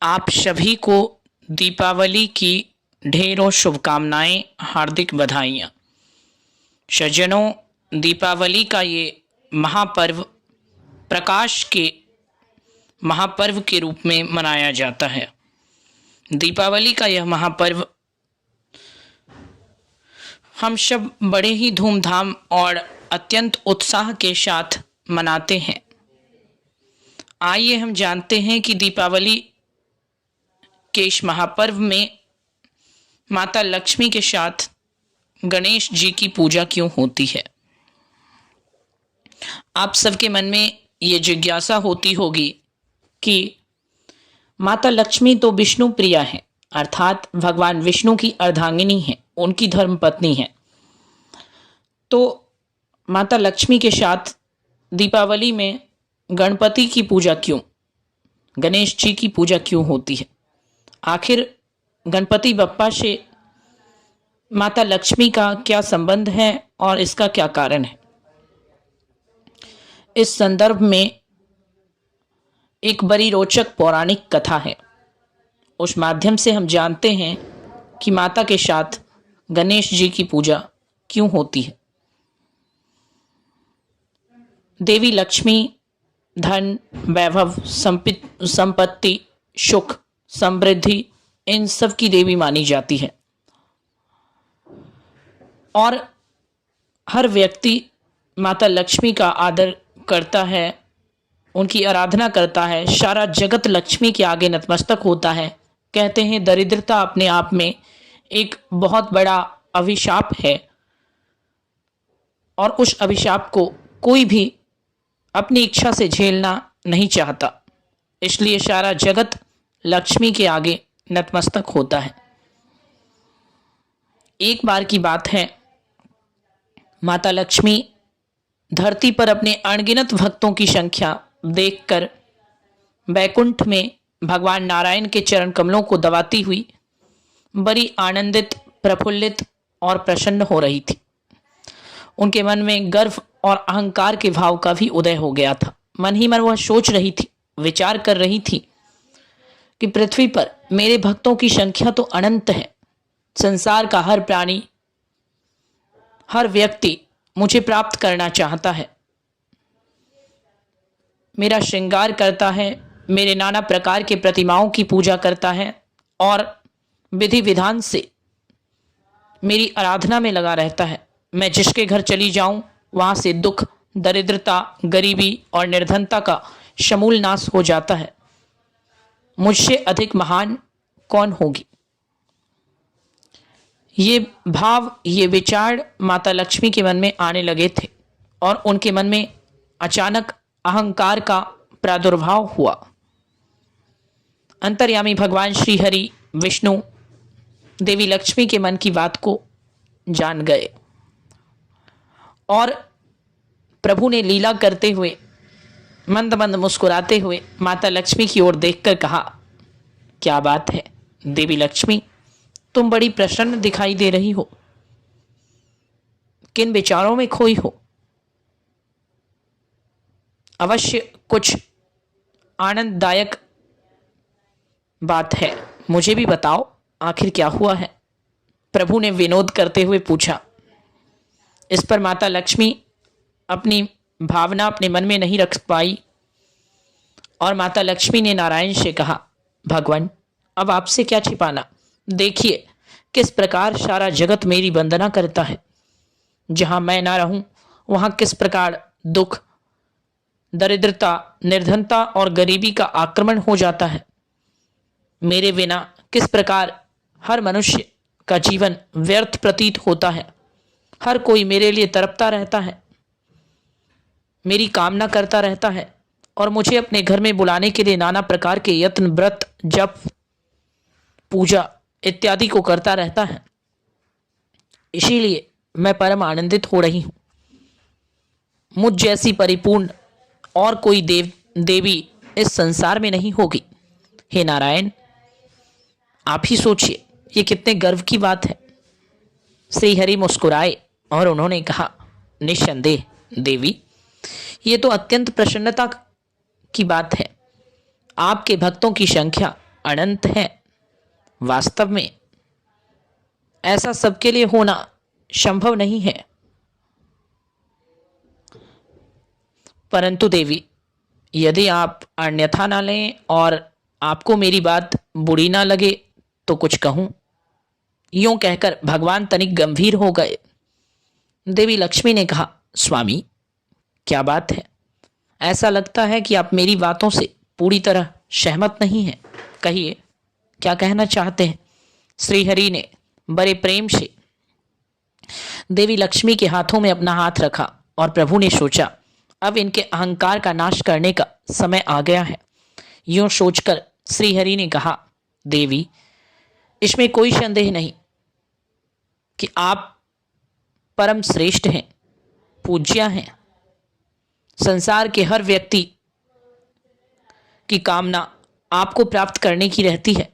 आप सभी को दीपावली की ढेरों शुभकामनाएं, हार्दिक बधाइयाँ। सज्जनों, दीपावली का ये महापर्व प्रकाश के महापर्व के रूप में मनाया जाता है। दीपावली का यह महापर्व हम सब बड़े ही धूमधाम और अत्यंत उत्साह के साथ मनाते हैं। आइए हम जानते हैं कि दीपावली के इस महापर्व में माता लक्ष्मी के साथ गणेश जी की पूजा क्यों होती है। आप सबके मन में ये जिज्ञासा होती होगी कि माता लक्ष्मी तो विष्णु प्रिया है, अर्थात भगवान विष्णु की अर्धांगिनी है, उनकी धर्मपत्नी है। तो माता लक्ष्मी के साथ दीपावली में गणपति की पूजा क्यों, गणेश जी की पूजा क्यों होती है। आखिर गणपति बप्पा से माता लक्ष्मी का क्या संबंध है और इसका क्या कारण है। इस संदर्भ में एक बड़ी रोचक पौराणिक कथा है। उस माध्यम से हम जानते हैं कि माता के साथ गणेश जी की पूजा क्यों होती है। देवी लक्ष्मी धन, वैभव, संपत्ति, सुख, समृद्धि, इन सब की देवी मानी जाती है और हर व्यक्ति माता लक्ष्मी का आदर करता है, उनकी आराधना करता है। सारा जगत लक्ष्मी के आगे नतमस्तक होता है। कहते हैं दरिद्रता अपने आप में एक बहुत बड़ा अभिशाप है और उस अभिशाप को कोई भी अपनी इच्छा से झेलना नहीं चाहता, इसलिए सारा जगत लक्ष्मी के आगे नतमस्तक होता है। एक बार की बात है, माता लक्ष्मी धरती पर अपने अनगिनत भक्तों की संख्या देखकर वैकुंठ में भगवान नारायण के चरण कमलों को दबाती हुई बड़ी आनंदित, प्रफुल्लित और प्रसन्न हो रही थी। उनके मन में गर्व और अहंकार के भाव का भी उदय हो गया था। मन ही मन वह सोच रही थी, विचार कर रही थी कि पृथ्वी पर मेरे भक्तों की संख्या तो अनंत है। संसार का हर प्राणी, हर व्यक्ति मुझे प्राप्त करना चाहता है, मेरा श्रृंगार करता है, मेरे नाना प्रकार के प्रतिमाओं की पूजा करता है और विधि विधान से मेरी आराधना में लगा रहता है। मैं जिसके घर चली जाऊं वहां से दुख, दरिद्रता, गरीबी और निर्धनता का समूल नाश हो जाता है। मुझसे अधिक महान कौन होगी। ये भाव, ये विचार माता लक्ष्मी के मन में आने लगे थे और उनके मन में अचानक अहंकार का प्रादुर्भाव हुआ। अंतर्यामी भगवान श्री हरि विष्णु देवी लक्ष्मी के मन की बात को जान गए और प्रभु ने लीला करते हुए, मंद मंद मुस्कुराते हुए माता लक्ष्मी की ओर देखकर कहा, क्या बात है देवी लक्ष्मी, तुम बड़ी प्रसन्न दिखाई दे रही हो, किन विचारों में खोई हो। अवश्य कुछ आनंददायक बात है, मुझे भी बताओ आखिर क्या हुआ है। प्रभु ने विनोद करते हुए पूछा। इस पर माता लक्ष्मी अपनी भावना अपने मन में नहीं रख पाई और माता लक्ष्मी ने नारायण से कहा, भगवान अब आपसे क्या छिपाना, देखिए किस प्रकार सारा जगत मेरी वंदना करता है। जहां मैं ना रहूं वहां किस प्रकार दुख, दरिद्रता, निर्धनता और गरीबी का आक्रमण हो जाता है। मेरे बिना किस प्रकार हर मनुष्य का जीवन व्यर्थ प्रतीत होता है। हर कोई मेरे लिए तड़पता रहता है, मेरी कामना करता रहता है और मुझे अपने घर में बुलाने के लिए नाना प्रकार के यत्न, व्रत, जप, पूजा इत्यादि को करता रहता है। इसीलिए मैं परम आनंदित हो रही हूं। मुझ जैसी परिपूर्ण और कोई देवी इस संसार में नहीं होगी। हे नारायण, आप ही सोचिए ये कितने गर्व की बात है। श्री हरि मुस्कुराए और उन्होंने कहा, निस्संदेह देवी, ये तो अत्यंत प्रसन्नता की बात है। आपके भक्तों की संख्या अनंत हैं। वास्तव में ऐसा सबके लिए होना संभव नहीं है। परंतु देवी, यदि आप अन्यथा ना लें और आपको मेरी बात बुरी ना लगे तो कुछ कहूं। यूं कहकर भगवान तनिक गंभीर हो गए। देवी लक्ष्मी ने कहा, स्वामी, क्या बात है? ऐसा लगता है कि आप मेरी बातों से पूरी तरह सहमत नहीं हैं। कहिए, क्या कहना चाहते हैं? श्रीहरि ने बड़े प्रेम से देवी लक्ष्मी के हाथों में अपना हाथ रखा और प्रभु ने सोचा, अब इनके अहंकार का नाश करने का समय आ गया है। यूं सोचकर श्रीहरि ने कहा, देवी, इसमें कोई संदेह नहीं कि आप परम श्रेष्ठ हैं, पूज्य हैं। संसार के हर व्यक्ति की कामना आपको प्राप्त करने की रहती है।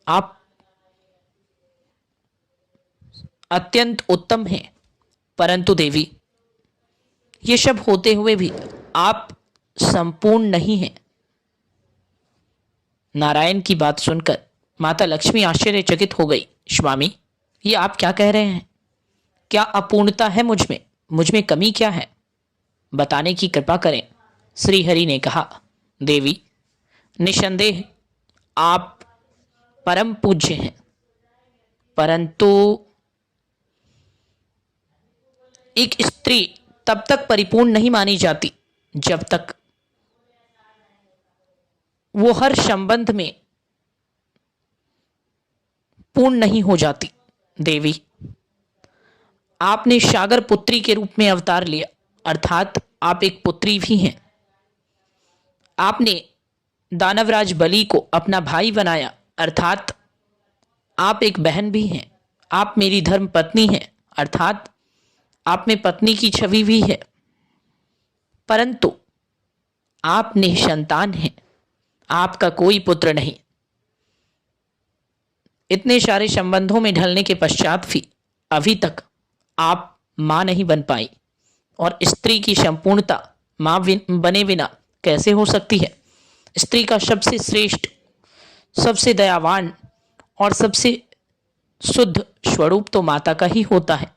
आप अत्यंत उत्तम हैं। परंतु देवी, ये सब होते हुए भी आप संपूर्ण नहीं हैं। नारायण की बात सुनकर माता लक्ष्मी आश्चर्यचकित हो गई। स्वामी, ये आप क्या कह रहे हैं? क्या अपूर्णता है मुझ में? मुझ में कमी क्या है? बताने की कृपा करें। श्रीहरि ने कहा, देवी, निसंदेह आप परम पूज्य हैं, परंतु एक स्त्री तब तक परिपूर्ण नहीं मानी जाती जब तक वो हर संबंध में पूर्ण नहीं हो जाती। देवी, आपने सागर पुत्री के रूप में अवतार लिया, अर्थात आप एक पुत्री भी हैं। आपने दानवराज बलि को अपना भाई बनाया, अर्थात आप एक बहन भी हैं। आप मेरी धर्म पत्नी हैं, अर्थात आप में पत्नी की छवि भी है। परंतु आप निसंतान हैं, आपका कोई पुत्र नहीं। इतने सारे संबंधों में ढलने के पश्चात भी अभी तक आप मां नहीं बन पाई, और स्त्री की संपूर्णता मां बने बिना कैसे हो सकती है? स्त्री का सबसे श्रेष्ठ, सबसे दयावान और सबसे शुद्ध स्वरूप तो माता का ही होता है।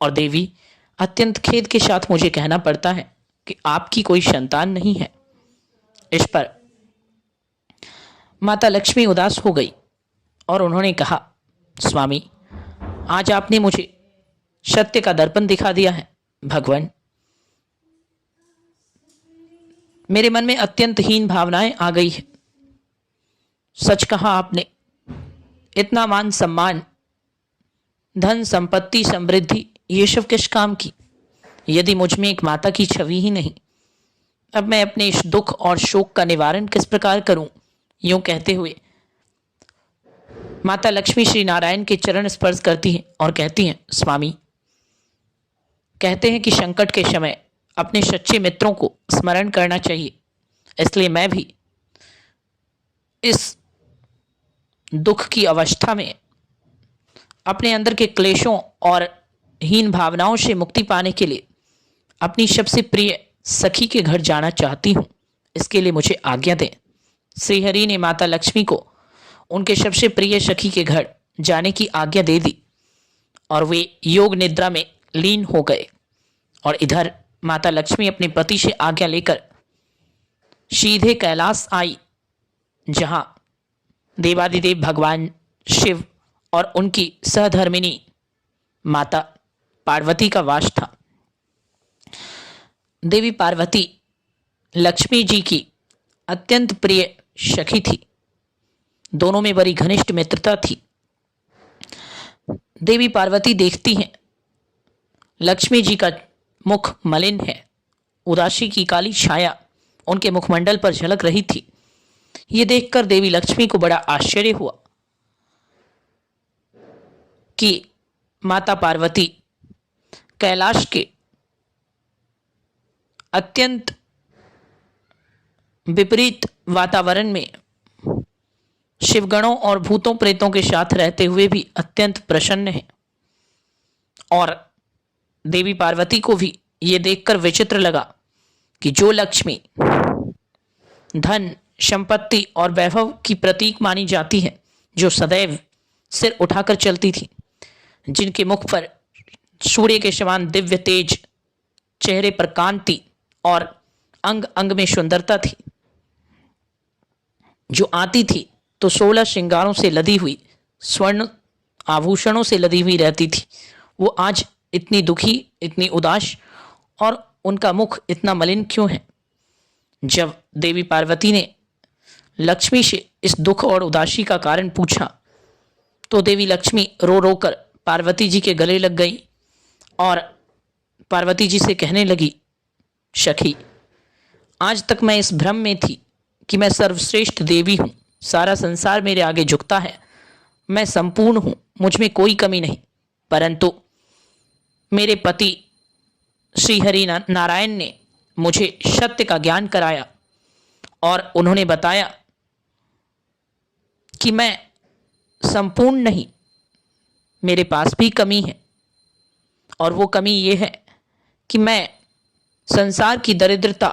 और देवी, अत्यंत खेद के साथ मुझे कहना पड़ता है कि आपकी कोई संतान नहीं है। इस पर माता लक्ष्मी उदास हो गई और उन्होंने कहा, स्वामी, आज आपने मुझे सत्य का दर्पण दिखा दिया है। भगवान, मेरे मन में अत्यंत हीन भावनाएं आ गई है। सच कहा आपने। इतना मान सम्मान, धन संपत्ति, समृद्धि, ये सब किस काम की, यदि मुझ में एक माता की छवि ही नहीं? अब मैं अपने इस दुख और शोक का निवारण किस प्रकार करूं? यूं कहते हुए माता लक्ष्मी श्री नारायण के चरण स्पर्श करती हैं और कहती हैं, स्वामी, कहते हैं कि संकट के समय अपने सच्चे मित्रों को स्मरण करना चाहिए। इसलिए मैं भी इस दुख की अवस्था में अपने अंदर के क्लेशों और हीन भावनाओं से मुक्ति पाने के लिए अपनी सबसे प्रिय सखी के घर जाना चाहती हूँ। इसके लिए मुझे आज्ञा दें। श्रीहरि ने माता लक्ष्मी को उनके सबसे प्रिय सखी के घर जाने की आज्ञा दे दी और वे योग निद्रा में लीन हो गए। और इधर माता लक्ष्मी अपने पति से आज्ञा लेकर सीधे कैलाश आई, जहां देवादिदेव भगवान शिव और उनकी सहधर्मिणी माता पार्वती का वास था। देवी पार्वती लक्ष्मी जी की अत्यंत प्रिय सखी थी। दोनों में बड़ी घनिष्ठ मित्रता थी। देवी पार्वती देखती हैं, लक्ष्मी जी का मुख मलिन है, उदासी की काली छाया उनके मुखमंडल पर झलक रही थी। ये देखकर देवी लक्ष्मी को बड़ा आश्चर्य हुआ कि माता पार्वती कैलाश के अत्यंत विपरीत वातावरण में शिवगणों और भूतों प्रेतों के साथ रहते हुए भी अत्यंत प्रसन्न है। और देवी पार्वती को भी ये देखकर विचित्र लगा कि जो लक्ष्मी धन, संपत्ति और वैभव की प्रतीक मानी जाती है, जो सदैव सिर उठाकर चलती थी, जिनके मुख पर सूर्य के समान दिव्य तेज, चेहरे पर कांति और अंग अंग में सुंदरता थी, जो आती थी तो 16 श्रृंगारों से लदी हुई, स्वर्ण आभूषणों से लदी हुई रहती थी। वो आज इतनी दुखी, इतनी उदास, और उनका मुख इतना मलिन क्यों है? जब देवी पार्वती ने लक्ष्मी से इस दुख और उदासी का कारण पूछा, तो देवी लक्ष्मी रो रो कर पार्वती जी के गले लग गई और पार्वती जी से कहने लगी, सखी, आज तक मैं इस भ्रम में थी कि मैं सर्वश्रेष्ठ देवी हूँ, सारा संसार मेरे आगे झुकता है, मैं संपूर्ण हूँ, मुझ में कोई कमी नहीं। परंतु मेरे पति श्री हरि नारायण ने मुझे सत्य का ज्ञान कराया और उन्होंने बताया कि मैं संपूर्ण नहीं, मेरे पास भी कमी है। और वो कमी ये है कि मैं संसार की दरिद्रता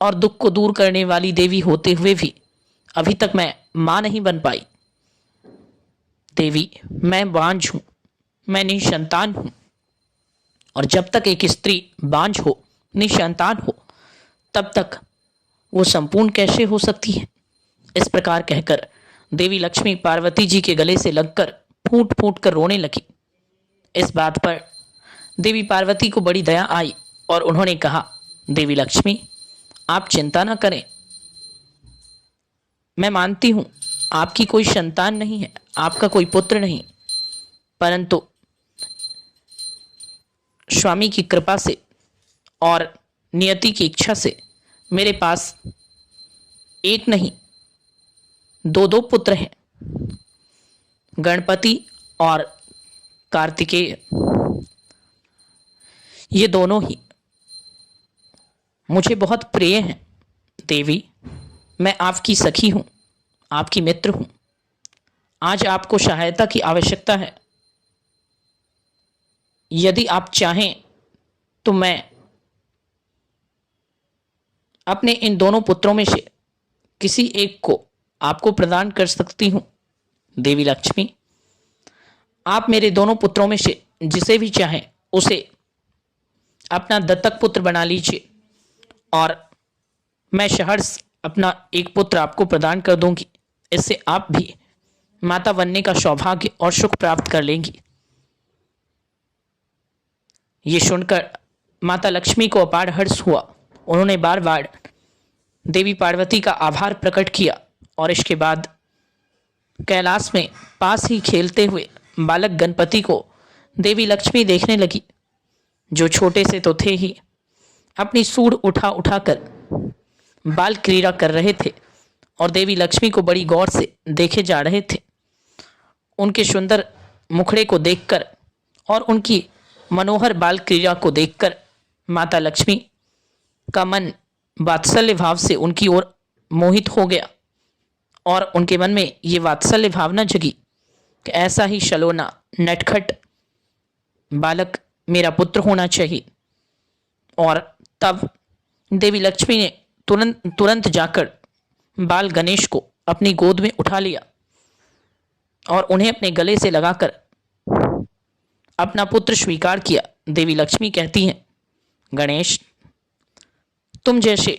और दुख को दूर करने वाली देवी होते हुए भी अभी तक मैं मां नहीं बन पाई। देवी, मैं बांझ हूं, मैं निसंतान हूं, और जब तक एक स्त्री बांझ हो, निसंतान हो, तब तक वो संपूर्ण कैसे हो सकती है? इस प्रकार कहकर देवी लक्ष्मी पार्वती जी के गले से लगकर फूट फूट कर रोने लगी। इस बात पर देवी पार्वती को बड़ी दया आई और उन्होंने कहा, देवी लक्ष्मी, आप चिंता न करें, मैं मानती हूं आपकी कोई संतान नहीं है, आपका कोई पुत्र नहीं, परंतु स्वामी की कृपा से और नियति की इच्छा से मेरे पास एक नहीं, दो दो पुत्र हैं, गणपति और कार्तिकेय। ये दोनों ही मुझे बहुत प्रिय हैं। देवी, मैं आपकी सखी हूं, आपकी मित्र हूं। आज आपको सहायता की आवश्यकता है। यदि आप चाहें तो मैं अपने इन दोनों पुत्रों में से किसी एक को आपको प्रदान कर सकती हूं। देवी लक्ष्मी, आप मेरे दोनों पुत्रों में से जिसे भी चाहें उसे अपना दत्तक पुत्र बना लीजिए और मैं सहर्ष अपना एक पुत्र आपको प्रदान कर दूंगी। इससे आप भी माता बनने का सौभाग्य और सुख प्राप्त कर लेंगी। ये सुनकर माता लक्ष्मी को अपार हर्ष हुआ। उन्होंने बार बार देवी पार्वती का आभार प्रकट किया और इसके बाद कैलाश में पास ही खेलते हुए बालक गणपति को देवी लक्ष्मी देखने लगी, जो छोटे से तो थे ही, अपनी सूंड उठा उठा कर बाल क्रीड़ा कर रहे थे और देवी लक्ष्मी को बड़ी गौर से देखे जा रहे थे। उनके सुंदर मुखड़े को देखकर और उनकी मनोहर बाल क्रीड़ा को देखकर माता लक्ष्मी का मन वात्सल्य भाव से उनकी ओर मोहित हो गया और उनके मन में ये वात्सल्य भावना जगी कि ऐसा ही शलोना नटखट बालक मेरा पुत्र होना चाहिए। और तब देवी लक्ष्मी ने तुरंत जाकर बाल गणेश को अपनी गोद में उठा लिया और उन्हें अपने गले से लगाकर अपना पुत्र स्वीकार किया। देवी लक्ष्मी कहती हैं, गणेश, तुम जैसे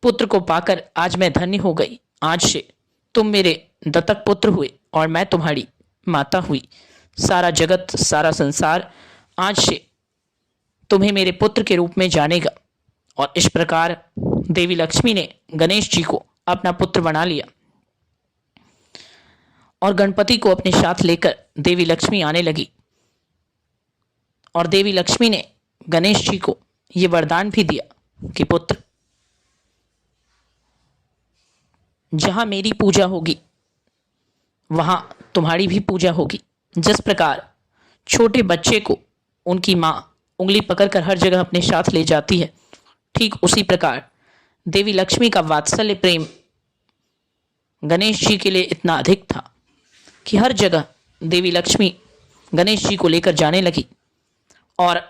पुत्र को पाकर आज मैं धन्य हो गई। आज से तुम मेरे दत्तक पुत्र हुए और मैं तुम्हारी माता हुई। सारा जगत, सारा संसार आज से तुम्हें मेरे पुत्र के रूप में जानेगा। और इस प्रकार देवी लक्ष्मी ने गणेश जी को अपना पुत्र बना लिया और गणपति को अपने साथ लेकर देवी लक्ष्मी आने लगी। और देवी लक्ष्मी ने गणेश जी को ये वरदान भी दिया कि पुत्र, जहां मेरी पूजा होगी वहां तुम्हारी भी पूजा होगी। जिस प्रकार छोटे बच्चे को उनकी माँ उंगली पकड़कर हर जगह अपने साथ ले जाती है, ठीक उसी प्रकार देवी लक्ष्मी का वात्सल्य प्रेम गणेश जी के लिए इतना अधिक था कि हर जगह देवी लक्ष्मी गणेश जी को लेकर जाने लगी और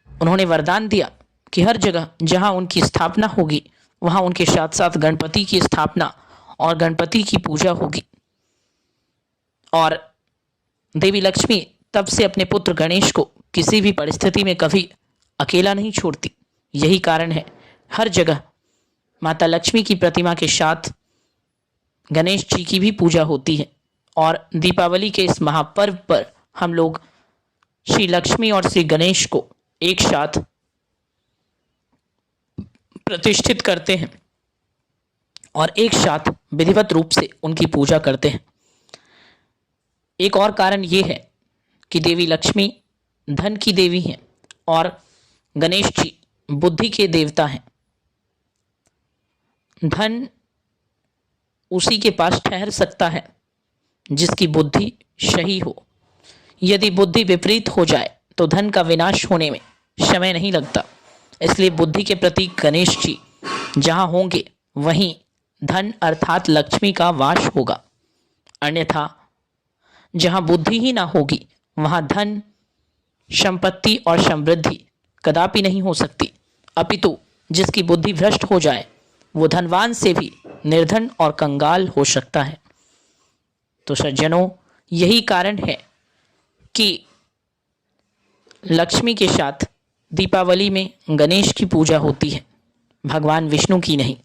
उन्होंने वरदान दिया कि हर जगह जहां उनकी स्थापना होगी वहाँ उनके साथ साथ गणपति की स्थापना और गणपति की पूजा होगी। और देवी लक्ष्मी तब से अपने पुत्र गणेश को किसी भी परिस्थिति में कभी अकेला नहीं छोड़ती। यही कारण है हर जगह माता लक्ष्मी की प्रतिमा के साथ गणेश जी की भी पूजा होती है। और दीपावली के इस महापर्व पर हम लोग श्री लक्ष्मी और श्री गणेश को एक साथ प्रतिष्ठित करते हैं और एक साथ विधिवत रूप से उनकी पूजा करते हैं। एक और कारण ये है कि देवी लक्ष्मी धन की देवी हैं और गणेश जी बुद्धि के देवता हैं। धन उसी के पास ठहर सकता है जिसकी बुद्धि सही हो। यदि बुद्धि विपरीत हो जाए तो धन का विनाश होने में समय नहीं लगता। इसलिए बुद्धि के प्रतीक गणेश जी जहाँ होंगे वहीं धन अर्थात लक्ष्मी का वास होगा। अन्यथा जहाँ बुद्धि ही ना होगी वहाँ धन, संपत्ति और समृद्धि कदापि नहीं हो सकती। अपितु जिसकी बुद्धि भ्रष्ट हो जाए वो धनवान से भी निर्धन और कंगाल हो सकता है। तो सज्जनों, यही कारण है कि लक्ष्मी के साथ दीपावली में गणेश की पूजा होती है, भगवान विष्णु की नहीं।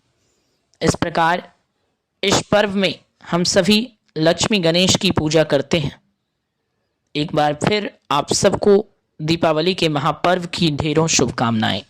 इस प्रकार इस पर्व में हम सभी लक्ष्मी गणेश की पूजा करते हैं। एक बार फिर आप सबको दीपावली के महापर्व की ढेरों शुभकामनाएं।